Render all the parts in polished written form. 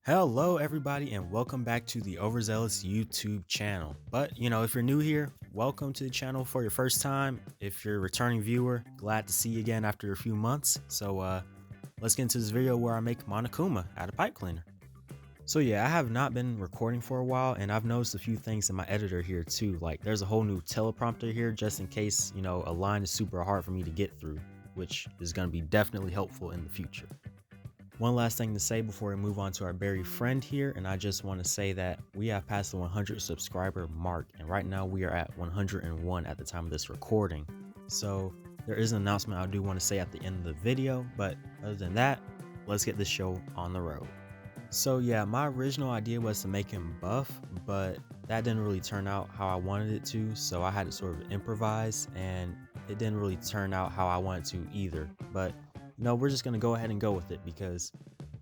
Hello, everybody, and welcome back to the Overzealous YouTube channel. But, if you're new here, welcome to the channel for your first time. If you're a returning viewer, glad to see you again after a few months. So, let's get into this video where I make Monokuma out of pipe cleaner. So yeah, I have not been recording for a while, and I've noticed a few things in my editor here too. Like there's a whole new teleprompter here just in case, a line is super hard for me to get through, which is going to be definitely helpful in the future. One last thing to say before we move on to our berry friend here, and I just want to say that we have passed the 100 subscriber mark, and right now we are at 101 at the time of this recording. So there is an announcement I do want to say at the end of the video, but other than that, let's get this show on the road. So yeah, my original idea was to make him buff, but that didn't really turn out how I wanted it to, so I had to sort of improvise, and it didn't really turn out how I wanted to either. But we're just gonna go ahead and go with it because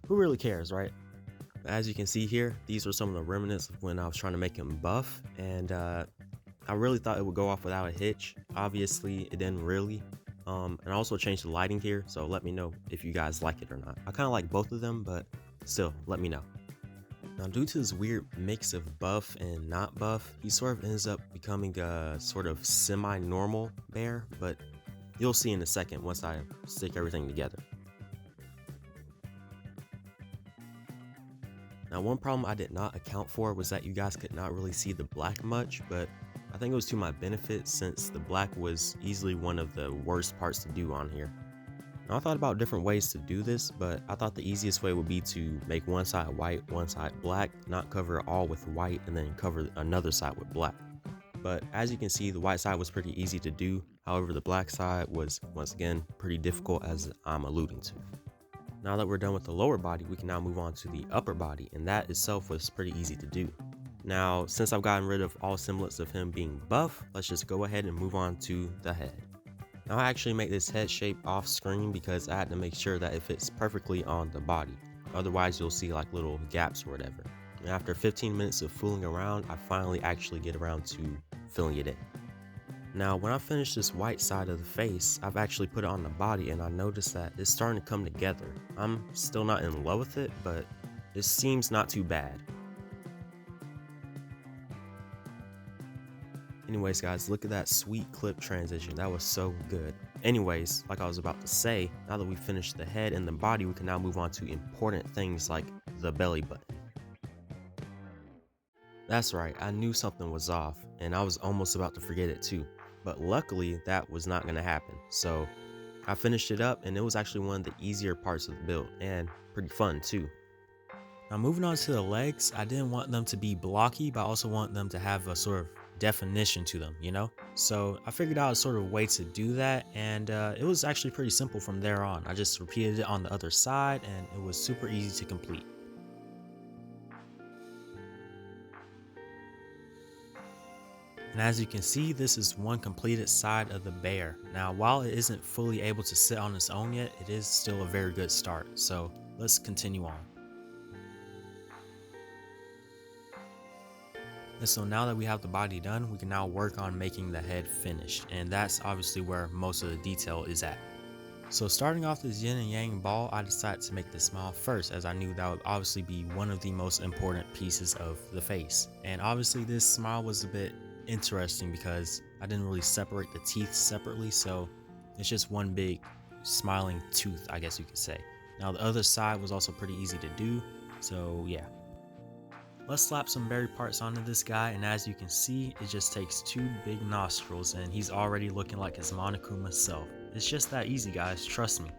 who really cares, right? As you can see here, these are some of the remnants of when I was trying to make him buff, and I really thought it would go off without a hitch. Obviously, it didn't really. And I also changed the lighting here, so let me know if you guys like it or not. I kind of like both of them, but still, let me know. Now, due to this weird mix of buff and not buff, he sort of ends up becoming a sort of semi-normal bear, but you'll see in a second once I stick everything together. Now, one problem I did not account for was that you guys could not really see the black much, but I think it was to my benefit since the black was easily one of the worst parts to do on here. Now, I thought about different ways to do this, but I thought the easiest way would be to make one side white, one side black, not cover it all with white, and then cover another side with black. But as you can see, the white side was pretty easy to do. However, the black side was, once again, pretty difficult, as I'm alluding to. Now that we're done with the lower body, we can now move on to the upper body, and that itself was pretty easy to do. Now, since I've gotten rid of all semblance of him being buff, let's just go ahead and move on to the head. Now, I actually make this head shape off screen because I had to make sure that it fits perfectly on the body. Otherwise, you'll see like little gaps or whatever. And after 15 minutes of fooling around, I finally actually get around to filling it in. Now, when I finish this white side of the face, I've actually put it on the body, and I noticed that it's starting to come together. I'm still not in love with it, but it seems not too bad. Anyways, guys, look at that sweet clip transition. That was so good. Anyways, like I was about to say, now that we finished the head and the body, we can now move on to important things like the belly button. That's right, I knew something was off, and I was almost about to forget it too. But luckily, that was not going to happen. So I finished it up, and it was actually one of the easier parts of the build, and pretty fun too. Now, moving on to the legs, I didn't want them to be blocky, but I also want them to have a sort of definition to them, So I figured out a sort of way to do that, and it was actually pretty simple from there on. I just repeated it on the other side, and it was super easy to complete. And as you can see, this is one completed side of the bear. Now, while it isn't fully able to sit on its own yet, it is still a very good start. So let's continue on. And so now that we have the body done, we can now work on making the head finished. And that's obviously where most of the detail is at. So starting off this yin and yang ball, I decided to make the smile first, as I knew that would obviously be one of the most important pieces of the face. And obviously this smile was a bit interesting because I didn't really separate the teeth separately, so it's just one big smiling tooth, I guess you could say. Now the other side was also pretty easy to do, so yeah. Let's slap some berry parts onto this guy, and as you can see, it just takes two big nostrils and he's already looking like his Monokuma self. It's just that easy, guys, trust me.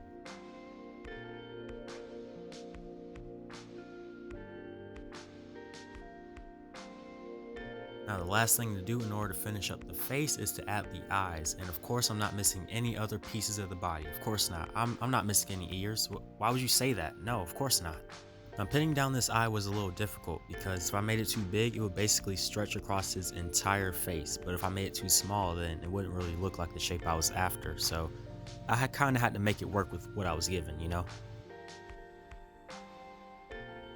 Now the last thing to do in order to finish up the face is to add the eyes, and of course I'm not missing any other pieces of the body. Of course not. I'm not missing any ears. Why would you say that? No, of course not. Now pinning down this eye was a little difficult because if I made it too big, it would basically stretch across his entire face, but if I made it too small, then it wouldn't really look like the shape I was after, so I kind of had to make it work with what I was given,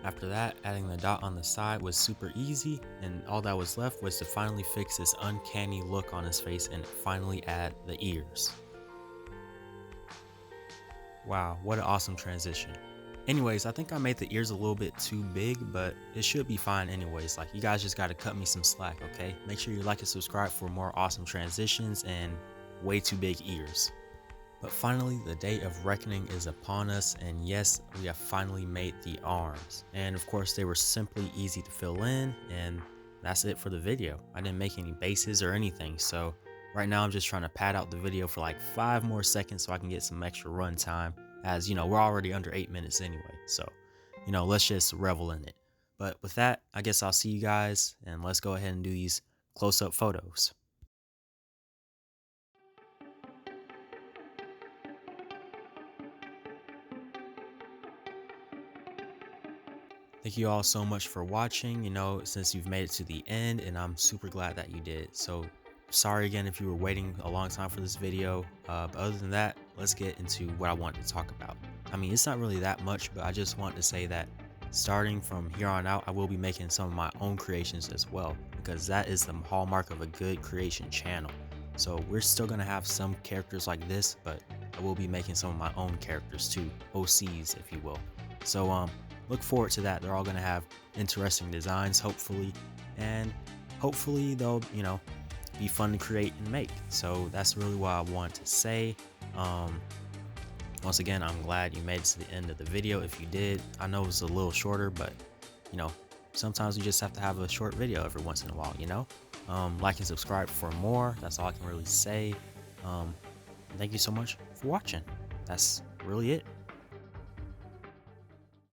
After that, adding the dot on the side was super easy, and all that was left was to finally fix this uncanny look on his face and finally add the ears. Wow, what an awesome transition. Anyways, I think I made the ears a little bit too big, but it should be fine anyways. Like, you guys just gotta cut me some slack, okay? Make sure you like and subscribe for more awesome transitions and way too big ears. But finally, the day of reckoning is upon us, and yes, we have finally made the arms. And of course, they were simply easy to fill in, and that's it for the video. I didn't make any bases or anything, so right now I'm just trying to pad out the video for like 5 more seconds so I can get some extra run time, as you know, we're already under 8 minutes anyway, so let's just revel in it. But with that, I guess I'll see you guys, and let's go ahead and do these close-up photos. Thank you all so much for watching, since you've made it to the end, and I'm super glad that you did. So sorry again if you were waiting a long time for this video. But other than that, let's get into what I wanted to talk about. I mean, it's not really that much, but I just want to say that starting from here on out, I will be making some of my own creations as well, because that is the hallmark of a good creation channel. So we're still going to have some characters like this, but I will be making some of my own characters too, OCs if you will. So look forward to that. They're all going to have interesting designs, hopefully, and hopefully they'll be fun to create and make. So that's really what I want to say. Once again, I'm glad you made it to the end of the video. If you did, I know it was a little shorter, but sometimes you just have to have a short video every once in a while. Like and subscribe for more. That's all I can really say. Thank you so much for watching. That's really it.